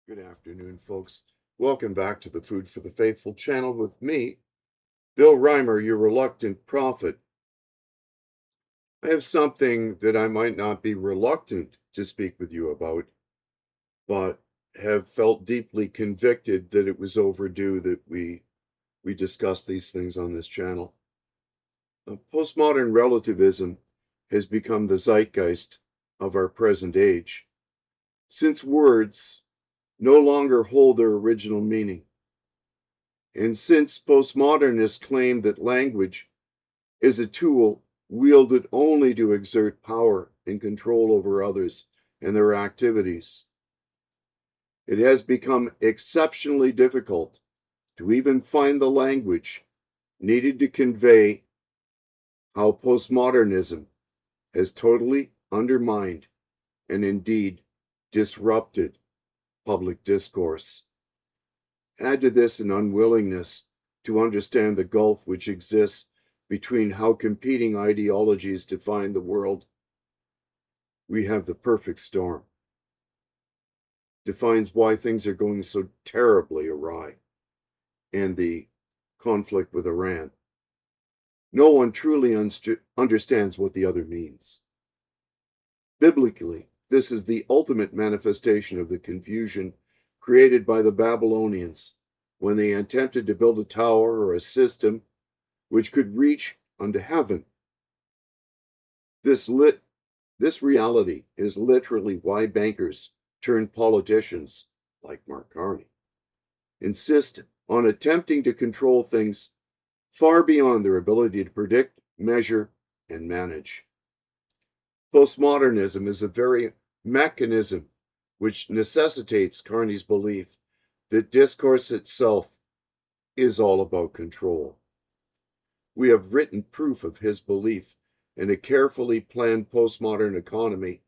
Good afternoon, folks. Welcome back to the Food for the Faithful channel with me, Bill Reimer, your reluctant prophet. I have something that I might not be reluctant to speak with you about, but have felt deeply convicted that it was overdue that we discuss these things on this channel. Postmodern relativism has become the zeitgeist of our present age, since words no longer hold their original meaning. And since postmodernists claim that language is a tool wielded only to exert power and control over others and their activities, it has become exceptionally difficult to even find the language needed to convey how postmodernism has totally undermined and indeed disrupted public discourse. Add to this an unwillingness to understand the gulf which exists between how competing ideologies define the world. We have the perfect storm. Defines why things are going so terribly awry, and the conflict with Iran. No one truly understands what the other means. Biblically, this is the ultimate manifestation of the confusion created by the Babylonians when they attempted to build a tower or a system which could reach unto heaven. This reality is literally why bankers turned politicians, like Mark Carney, insist on attempting to control things far beyond their ability to predict, measure, and manage. Postmodernism is a very mechanism which necessitates Carney's belief that discourse itself is all about control. We have written proof of his belief in a carefully planned postmodern economy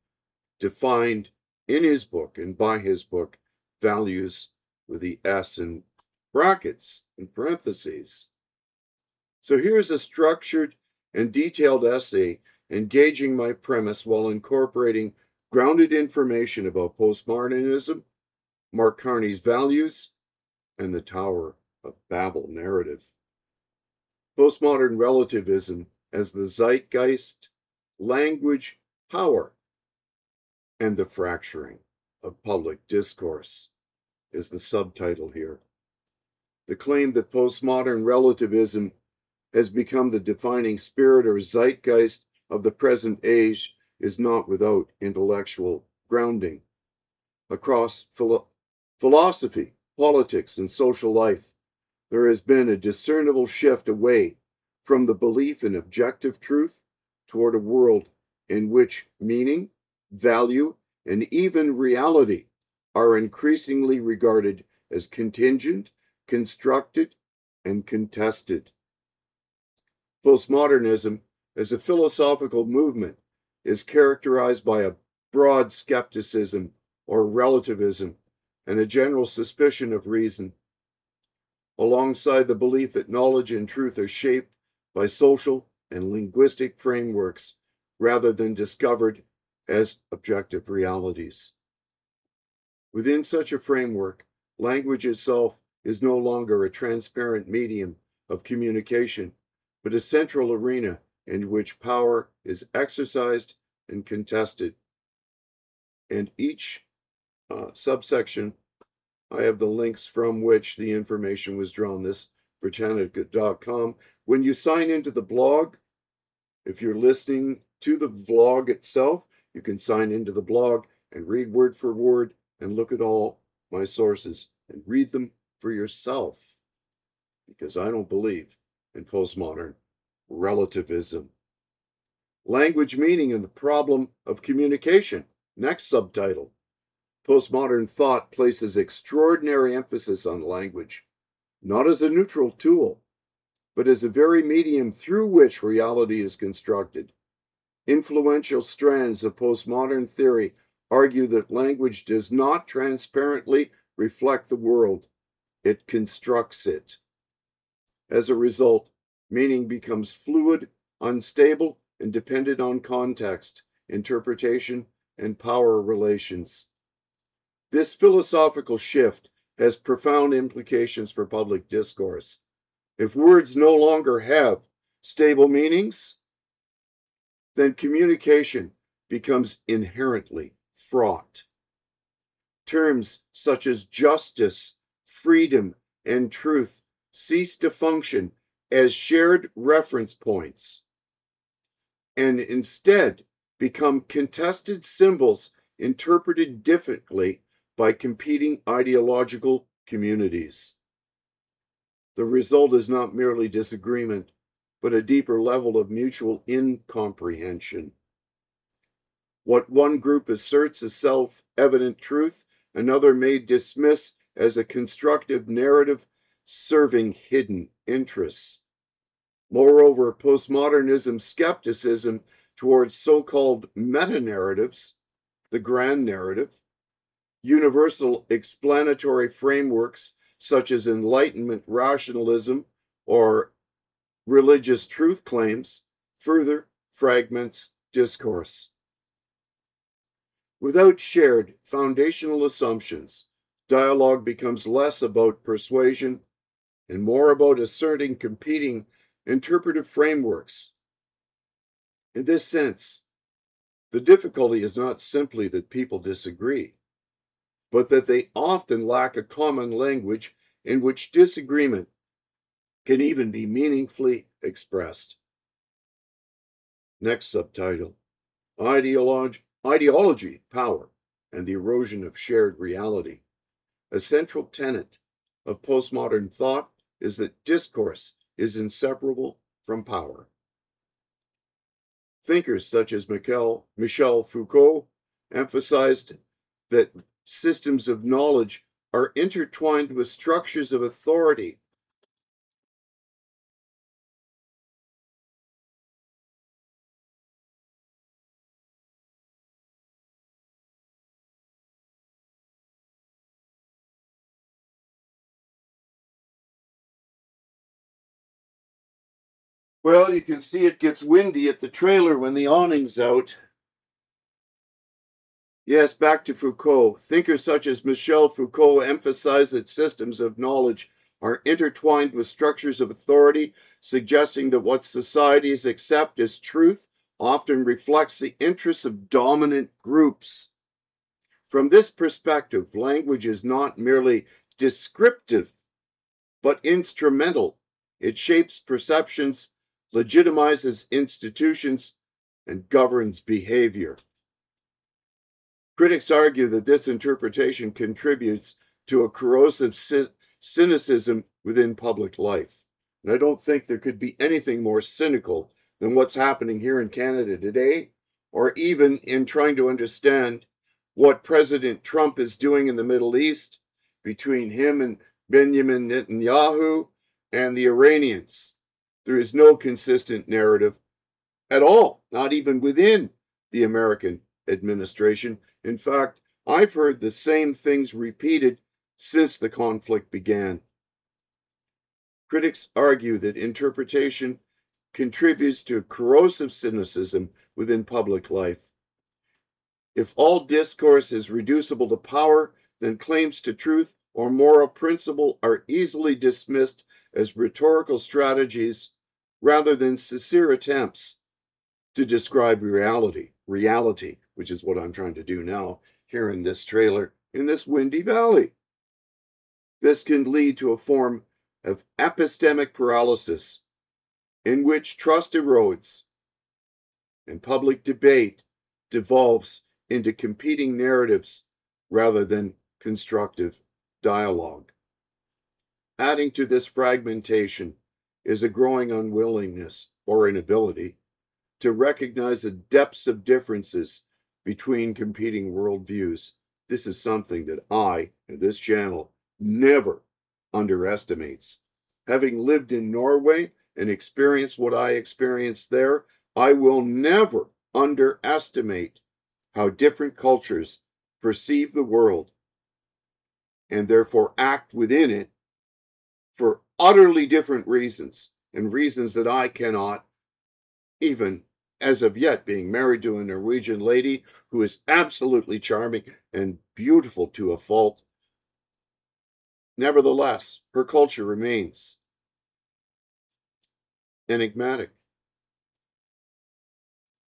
defined in his book and by his book, Values with the S in brackets and parentheses. So here's a structured and detailed essay engaging my premise while incorporating grounded information about postmodernism, Mark Carney's values, and the Tower of Babel narrative. Postmodern relativism as the zeitgeist, language, power, and the fracturing of public discourse is the subtitle here. The claim that postmodern relativism has become the defining spirit or zeitgeist of the present age is not without intellectual grounding. Across philosophy, politics, and social life, there has been a discernible shift away from the belief in objective truth toward a world in which meaning, value, and even reality are increasingly regarded as contingent, constructed, and contested. Postmodernism, as a philosophical movement, is characterized by a broad skepticism or relativism and a general suspicion of reason, alongside the belief that knowledge and truth are shaped by social and linguistic frameworks rather than discovered as objective realities. Within such a framework, language itself is no longer a transparent medium of communication, but a central arena in which power is exercised and contested. And each subsection, I have the links from which the information was drawn. This Britannica.com. When you sign into the blog, if you're listening to the vlog itself, you can sign into the blog and read word for word and look at all my sources and read them for yourself, because I don't believe in postmodern relativism. Language, meaning, and the problem of communication. Next subtitle. Postmodern thought places extraordinary emphasis on language, not as a neutral tool, but as a very medium through which reality is constructed. Influential strands of postmodern theory argue that language does not transparently reflect the world, it constructs it. As a result, meaning becomes fluid, unstable, and dependent on context, interpretation, and power relations. This philosophical shift has profound implications for public discourse. If words no longer have stable meanings, then communication becomes inherently fraught. Terms such as justice, freedom, and truth cease to function as shared reference points and instead become contested symbols interpreted differently by competing ideological communities. The result is not merely disagreement, but a deeper level of mutual incomprehension. What one group asserts as self-evident truth, another may dismiss as a constructive narrative serving hidden interests. Moreover, postmodernism's skepticism towards so-called meta-narratives, the grand narrative, universal explanatory frameworks such as Enlightenment rationalism or religious truth claims, further fragments discourse. Without shared foundational assumptions, dialogue becomes less about persuasion and more about asserting competing interpretive frameworks. In this sense, the difficulty is not simply that people disagree, but that they often lack a common language in which disagreement can even be meaningfully expressed. Next subtitle, Ideology, Power, and the Erosion of Shared Reality. A central tenet of postmodern thought is that discourse is inseparable from power. Thinkers such as Michel Foucault emphasized that systems of knowledge are intertwined with structures of authority. Well, you can see it gets windy at the trailer when the awning's out. Yes, back to Foucault. Thinkers such as Michel Foucault emphasize that systems of knowledge are intertwined with structures of authority, suggesting that what societies accept as truth often reflects the interests of dominant groups. From this perspective, language is not merely descriptive, but instrumental. It shapes perceptions, legitimizes institutions, and governs behavior. Critics argue that this interpretation contributes to a corrosive cynicism within public life. And I don't think there could be anything more cynical than what's happening here in Canada today, or even in trying to understand what President Trump is doing in the Middle East between him and Benjamin Netanyahu and the Iranians. There is no consistent narrative at all, not even within the American administration. In fact, I've heard the same things repeated since the conflict began. Critics argue that interpretation contributes to corrosive cynicism within public life. If all discourse is reducible to power, then claims to truth or moral principle are easily dismissed as rhetorical strategies rather than sincere attempts to describe reality, which is what I'm trying to do now here in this trailer in this windy valley. This can lead to a form of epistemic paralysis in which trust erodes and public debate devolves into competing narratives rather than constructive dialogue. Adding to this fragmentation is a growing unwillingness or inability to recognize the depths of differences between competing worldviews. This is something that I, and this channel, never underestimates. Having lived in Norway and experienced what I experienced there, I will never underestimate how different cultures perceive the world and therefore act within it for utterly different reasons and reasons that I cannot even as of yet, being married to a Norwegian lady who is absolutely charming and beautiful to a fault. Nevertheless, her culture remains enigmatic.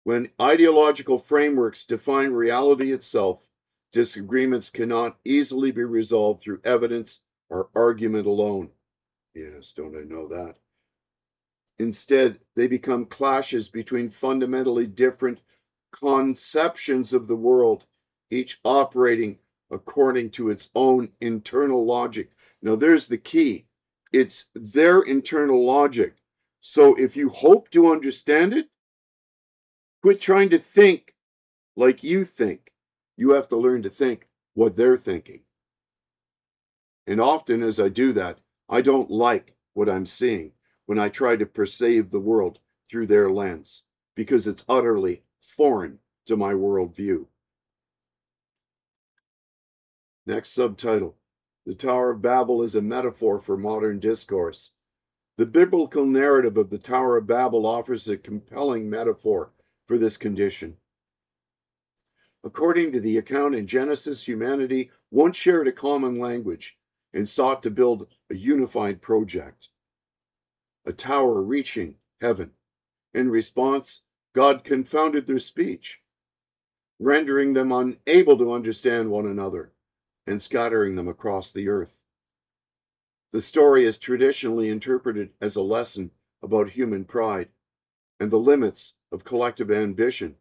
When ideological frameworks define reality itself, disagreements cannot easily be resolved through evidence or argument alone. Yes, don't I know that? Instead, they become clashes between fundamentally different conceptions of the world, each operating according to its own internal logic. Now, there's the key, it's their internal logic. So, if you hope to understand it, quit trying to think like you think. You have to learn to think what they're thinking. And often, as I do that, I don't like what I'm seeing when I try to perceive the world through their lens because it's utterly foreign to my worldview. Next subtitle: The Tower of Babel is a metaphor for modern discourse. The biblical narrative of the Tower of Babel offers a compelling metaphor for this condition. According to the account in Genesis, humanity once shared a common language and sought to build a unified project, a tower reaching heaven. In response, God confounded their speech, rendering them unable to understand one another and scattering them across the earth. The story is traditionally interpreted as a lesson about human pride and the limits of collective ambition,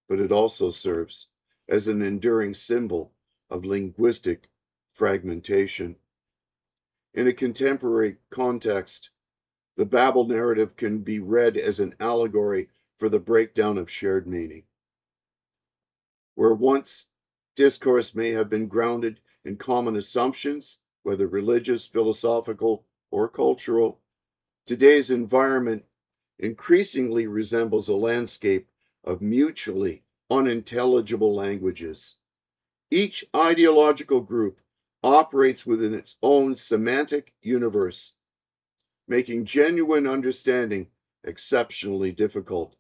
but it also serves as an enduring symbol of linguistic fragmentation. In a contemporary context, the Babel narrative can be read as an allegory for the breakdown of shared meaning. Where once discourse may have been grounded in common assumptions, whether religious, philosophical, or cultural, today's environment increasingly resembles a landscape of mutually unintelligible languages. Each ideological group operates within its own semantic universe, making genuine understanding exceptionally difficult.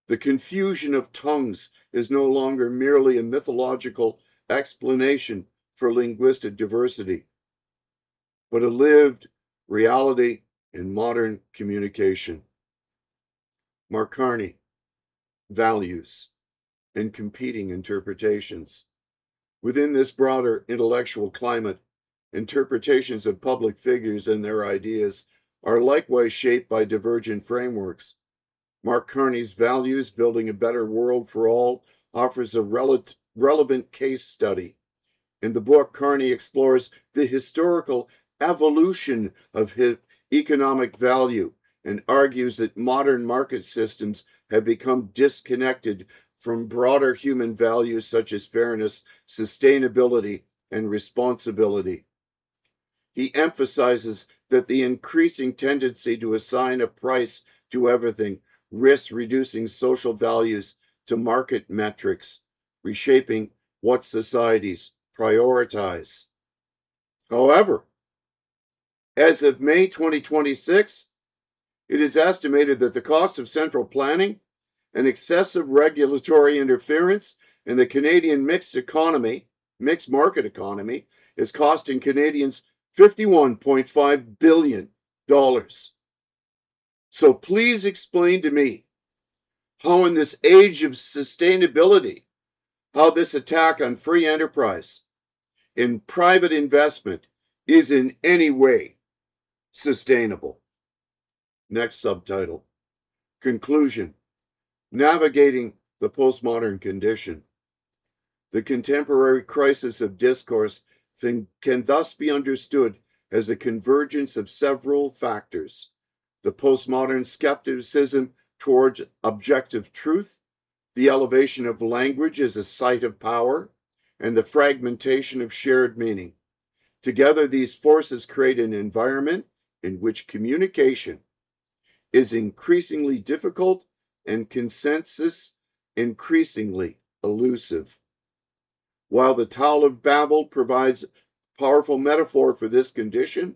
The confusion of tongues is no longer merely a mythological explanation for linguistic diversity, but a lived reality in modern communication. Mark Carney, Values and Competing Interpretations. Within this broader intellectual climate, interpretations of public figures and their ideas are likewise shaped by divergent frameworks. Mark Carney's Values, Building a Better World for All offers a relevant case study. In the book, Carney explores the historical evolution of his economic value and argues that modern market systems have become disconnected from broader human values such as fairness, sustainability, and responsibility. He emphasizes that the increasing tendency to assign a price to everything risks reducing social values to market metrics, reshaping what societies prioritize. However, as of May 2026, it is estimated that the cost of central planning and excessive regulatory interference in the Canadian mixed market economy, is costing Canadians $51.5 billion. So please explain to me how, in this age of sustainability, how this attack on free enterprise in private investment is in any way sustainable. Next subtitle: Conclusion: Navigating the Postmodern Condition. The contemporary crisis of discourse can thus be understood as a convergence of several factors: the postmodern skepticism towards objective truth, the elevation of language as a site of power, and the fragmentation of shared meaning. Together, these forces create an environment in which communication is increasingly difficult and consensus increasingly elusive. While the Tower of Babel provides a powerful metaphor for this condition,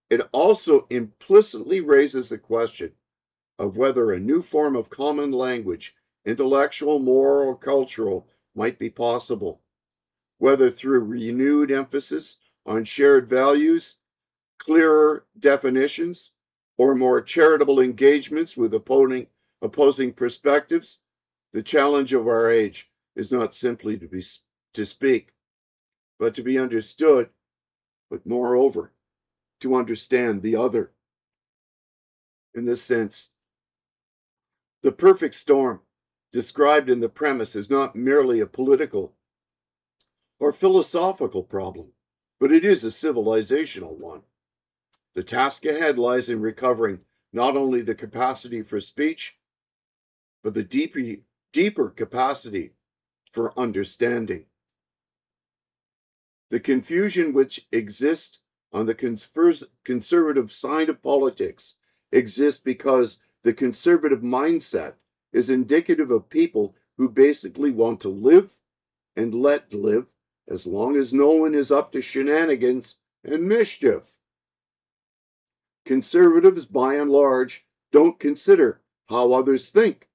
it also implicitly raises the question: of whether a new form of common language, intellectual, moral, or cultural, might be possible, whether through renewed emphasis on shared values, clearer definitions, or more charitable engagements with opposing perspectives. The challenge of our age is not simply to speak, but to be understood, but moreover, to understand the other. In this sense, the perfect storm described in the premise is not merely a political or philosophical problem, but it is a civilizational one. The task ahead lies in recovering not only the capacity for speech, but the deeper capacity for understanding. The confusion which exists on the conservative side of politics exists because the conservative mindset is indicative of people who basically want to live and let live as long as no one is up to shenanigans and mischief. Conservatives, by and large, don't consider how others think,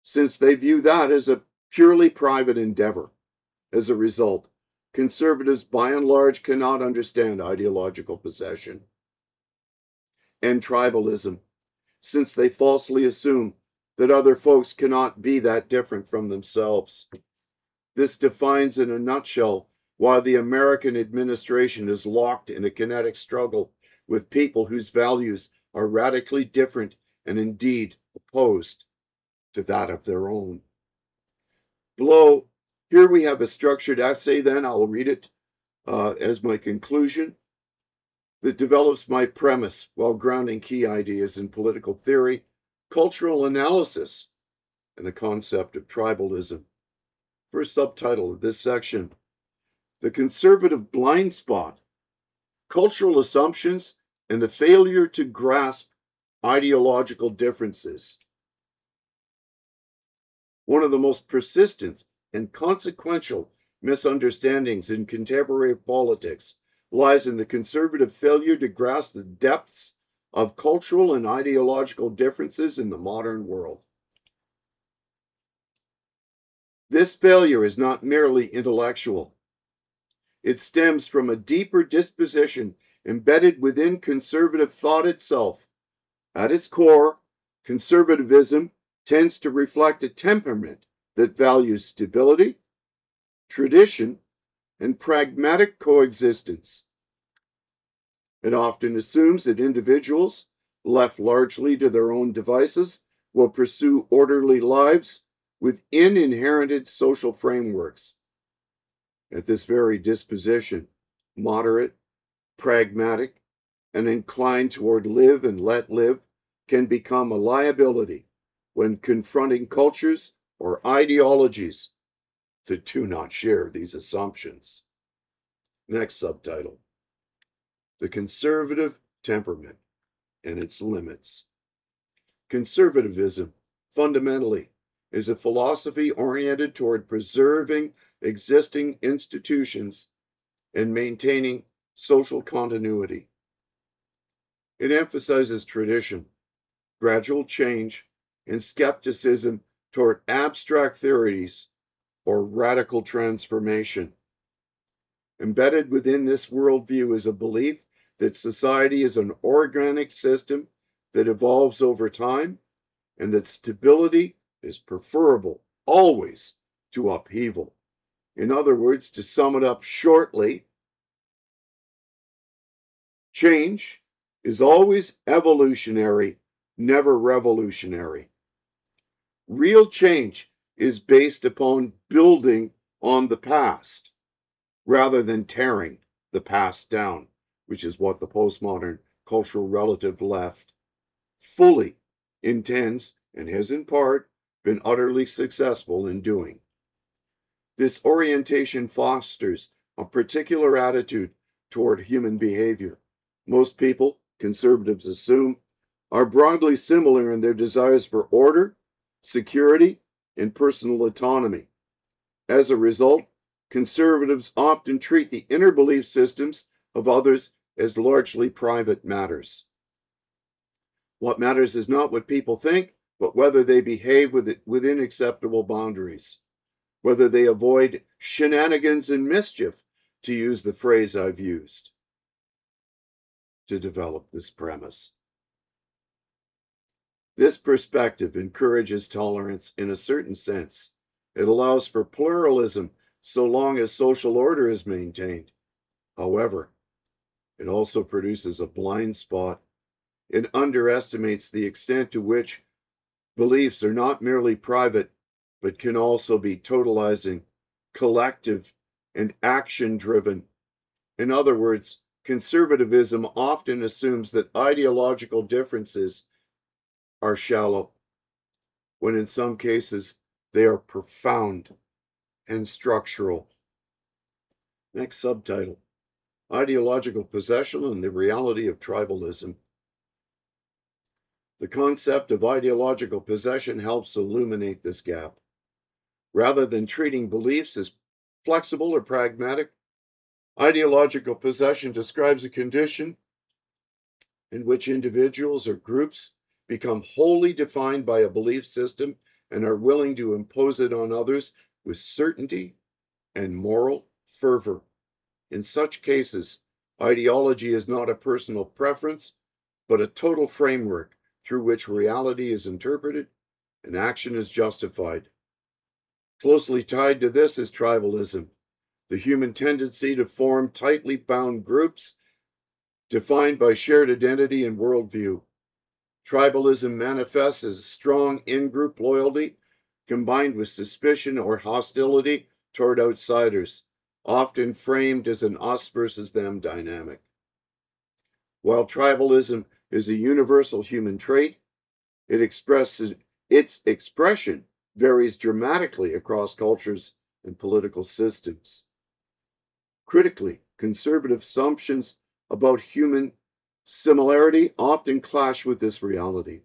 since they view that as a purely private endeavor. As a result, conservatives, by and large, cannot understand ideological possession and tribalism, since they falsely assume that other folks cannot be that different from themselves. This defines, in a nutshell, why the American administration is locked in a kinetic struggle with people whose values are radically different and indeed opposed to that of their own. Below, here we have a structured essay, then I'll read it as my conclusion, that develops my premise while grounding key ideas in political theory, cultural analysis, and the concept of tribalism. First subtitle of this section, The Conservative Blind Spot, Cultural Assumptions and the Failure to Grasp Ideological Differences. One of the most persistent and consequential misunderstandings in contemporary politics lies in the conservative failure to grasp the depths of cultural and ideological differences in the modern world. This failure is not merely intellectual. It stems from a deeper disposition embedded within conservative thought itself. At its core, conservatism tends to reflect a temperament that values stability, tradition, and pragmatic coexistence. It often assumes that individuals, left largely to their own devices, will pursue orderly lives within inherited social frameworks. At this very disposition, moderate, pragmatic, and inclined toward live and let live can become a liability when confronting cultures or ideologies that do not share these assumptions. Next subtitle, The Conservative Temperament and Its Limits. Conservatism, fundamentally, is a philosophy oriented toward preserving existing institutions and maintaining social continuity. It emphasizes tradition, gradual change, and skepticism toward abstract theories or radical transformation. Embedded within this worldview is a belief that society is an organic system that evolves over time and that stability is preferable always to upheaval. In other words, to sum it up shortly, change is always evolutionary, never revolutionary. Real change is based upon building on the past rather than tearing the past down, which is what the postmodern cultural relative left fully intends and has in part been utterly successful in doing. This orientation fosters a particular attitude toward human behavior. Most people, conservatives assume, are broadly similar in their desires for order, security, and personal autonomy. As a result, conservatives often treat the inner belief systems of others as largely private matters. What matters is not what people think, but whether they behave within acceptable boundaries, whether they avoid shenanigans and mischief, to use the phrase I've used to develop this premise. This perspective encourages tolerance in a certain sense. It allows for pluralism so long as social order is maintained. However, it also produces a blind spot. It underestimates the extent to which beliefs are not merely private, but can also be totalizing, collective, and action driven. In other words, conservatism often assumes that ideological differences are shallow, when in some cases they are profound and structural. Next subtitle: Ideological Possession and the Reality of Tribalism. The concept of ideological possession helps illuminate this gap. Rather than treating beliefs as flexible or pragmatic, ideological possession describes a condition in which individuals or groups become wholly defined by a belief system and are willing to impose it on others with certainty and moral fervor. In such cases, ideology is not a personal preference, but a total framework through which reality is interpreted and action is justified. Closely tied to this is tribalism, the human tendency to form tightly bound groups defined by shared identity and worldview. Tribalism manifests as strong in-group loyalty combined with suspicion or hostility toward outsiders, often framed as an us versus them dynamic. While tribalism is a universal human trait, its expression varies dramatically across cultures and political systems. Critically, conservative assumptions about human similarity often clash with this reality.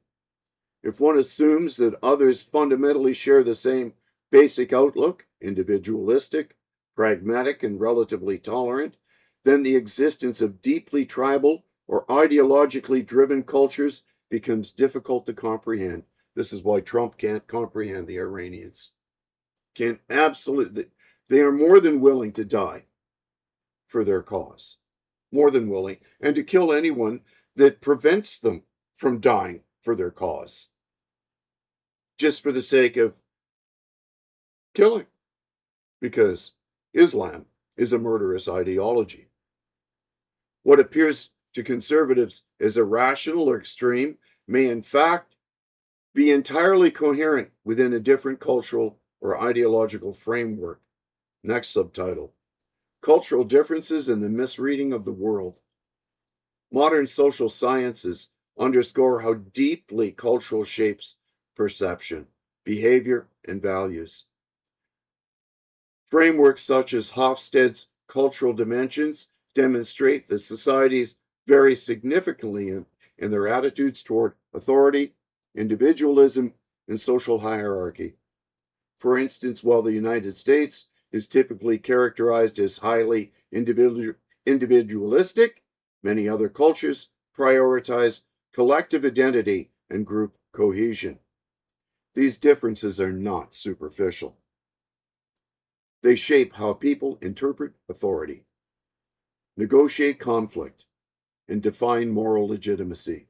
If one assumes that others fundamentally share the same basic outlook, individualistic, pragmatic, and relatively tolerant, then the existence of deeply tribal or ideologically driven cultures becomes difficult to comprehend. This is why Trump can't comprehend the Iranians. Can't absolutely, they are more than willing to die for their cause, more than willing, and to kill anyone that prevents them from dying for their cause, just for the sake of killing, because Islam is a murderous ideology. What appears to conservatives as irrational or extreme may in fact be entirely coherent within a different cultural or ideological framework. Next subtitle: Cultural Differences and the Misreading of the World. Modern social sciences underscore how deeply cultural shapes perception, behavior, and values. Frameworks such as Hofstede's cultural dimensions demonstrate that societies vary significantly in their attitudes toward authority, individualism, and social hierarchy. For instance, while the United States is typically characterized as highly individualistic, many other cultures prioritize collective identity and group cohesion. These differences are not superficial. They shape how people interpret authority, negotiate conflict, and define moral legitimacy.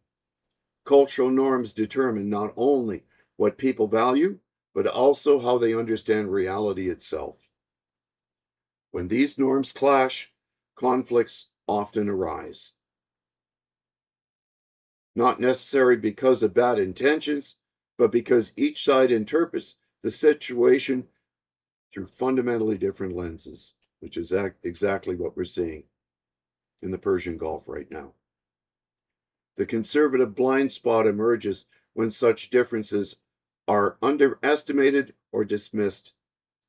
Cultural norms determine not only what people value, but also how they understand reality itself. When these norms clash, conflicts often arise. Not necessarily because of bad intentions, but because each side interprets the situation through fundamentally different lenses, which is exactly what we're seeing in the Persian Gulf right now. The conservative blind spot emerges when such differences are underestimated or dismissed.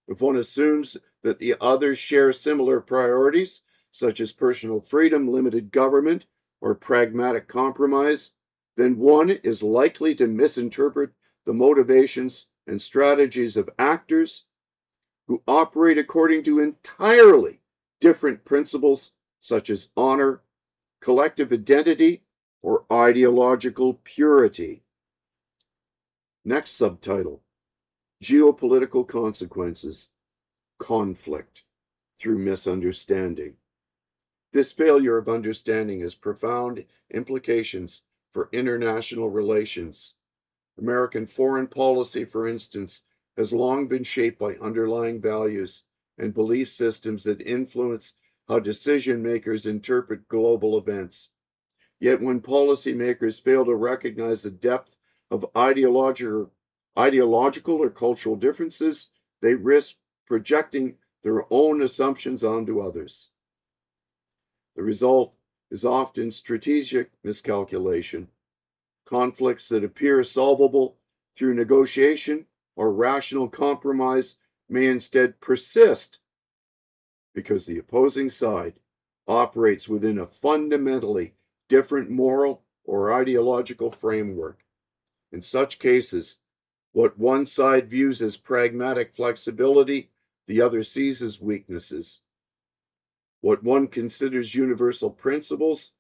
If one assumes that the others share similar priorities, such as personal freedom, limited government, or pragmatic compromise, then one is likely to misinterpret the motivations and strategies of actors who operate according to entirely different principles such as honor, collective identity, or ideological purity. Next subtitle, geopolitical consequences, conflict through misunderstanding. This failure of understanding has profound implications for international relations. American foreign policy, for instance, has long been shaped by underlying values and belief systems that influence how decision makers interpret global events. Yet when policymakers fail to recognize the depth of ideological or cultural differences, they risk projecting their own assumptions onto others. The result is often strategic miscalculation. Conflicts that appear solvable through negotiation or rational compromise may instead persist because the opposing side operates within a fundamentally different moral or ideological framework. In such cases, what one side views as pragmatic flexibility, the other sees as weaknesses. What one considers universal principles,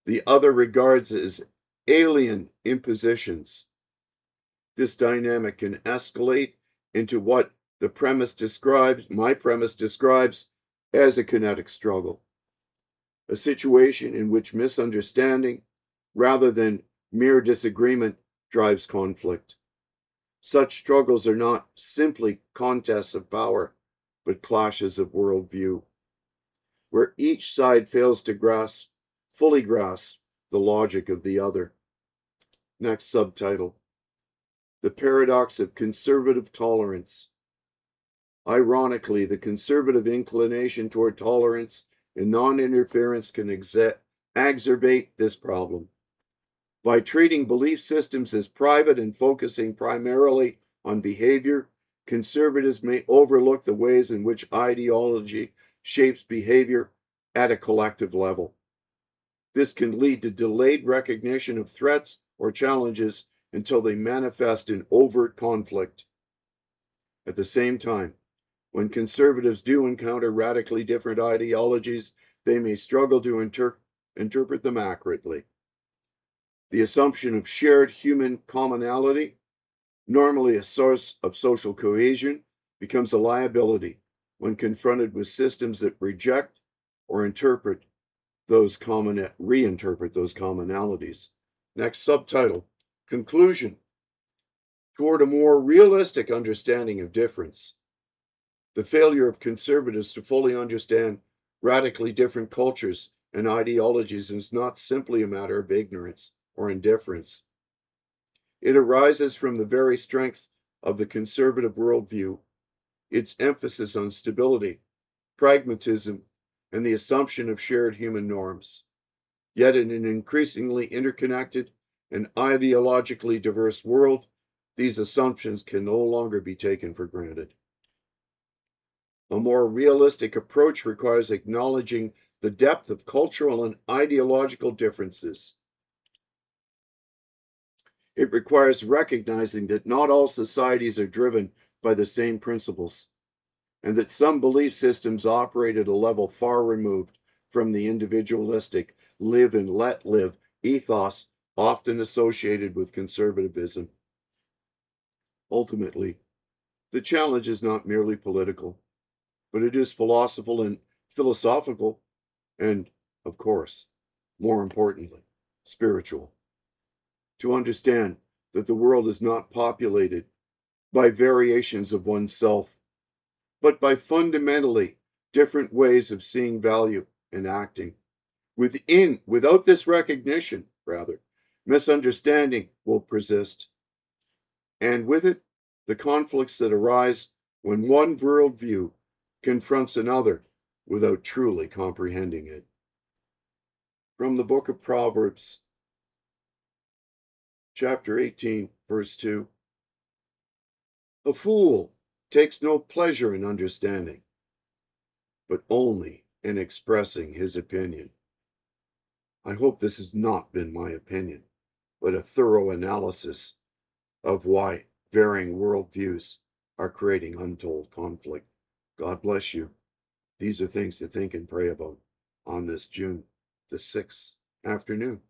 the other regards as alien impositions. This dynamic can escalate into what my premise describes as a kinetic struggle, a situation in which misunderstanding, rather than mere disagreement, drives conflict. Such struggles are not simply contests of power, but clashes of worldview, where each side fails to fully grasp the logic of the other. Next subtitle, the paradox of conservative tolerance. Ironically, the conservative inclination toward tolerance and non-interference can exacerbate this problem. By treating belief systems as private and focusing primarily on behavior, conservatives may overlook the ways in which ideology shapes behavior at a collective level. This can lead to delayed recognition of threats or challenges until they manifest in overt conflict. At the same time, when conservatives do encounter radically different ideologies, they may struggle to interpret them accurately. The assumption of shared human commonality, normally a source of social cohesion, becomes a liability when confronted with systems that reject or reinterpret those commonalities. Next subtitle, conclusion. Toward a more realistic understanding of difference. The failure of conservatives to fully understand radically different cultures and ideologies is not simply a matter of ignorance or indifference. It arises from the very strength of the conservative worldview, its emphasis on stability, pragmatism, and the assumption of shared human norms. Yet in an increasingly interconnected and ideologically diverse world, these assumptions can no longer be taken for granted. A more realistic approach requires acknowledging the depth of cultural and ideological differences. It requires recognizing that not all societies are driven by the same principles, and that some belief systems operate at a level far removed from the individualistic live and let live ethos often associated with conservatism. Ultimately, the challenge is not merely political, but it is philosophical, and, of course, more importantly, spiritual. To understand that the world is not populated by variations of oneself, but by fundamentally different ways of seeing value and acting. Without this recognition, misunderstanding will persist. And with it, the conflicts that arise when one worldview confronts another without truly comprehending it. From the book of Proverbs, chapter 18, verse 2. A fool takes no pleasure in understanding, but only in expressing his opinion. I hope this has not been my opinion, but a thorough analysis of why varying worldviews are creating untold conflict. God bless you. These are things to think and pray about on this June the 6th afternoon.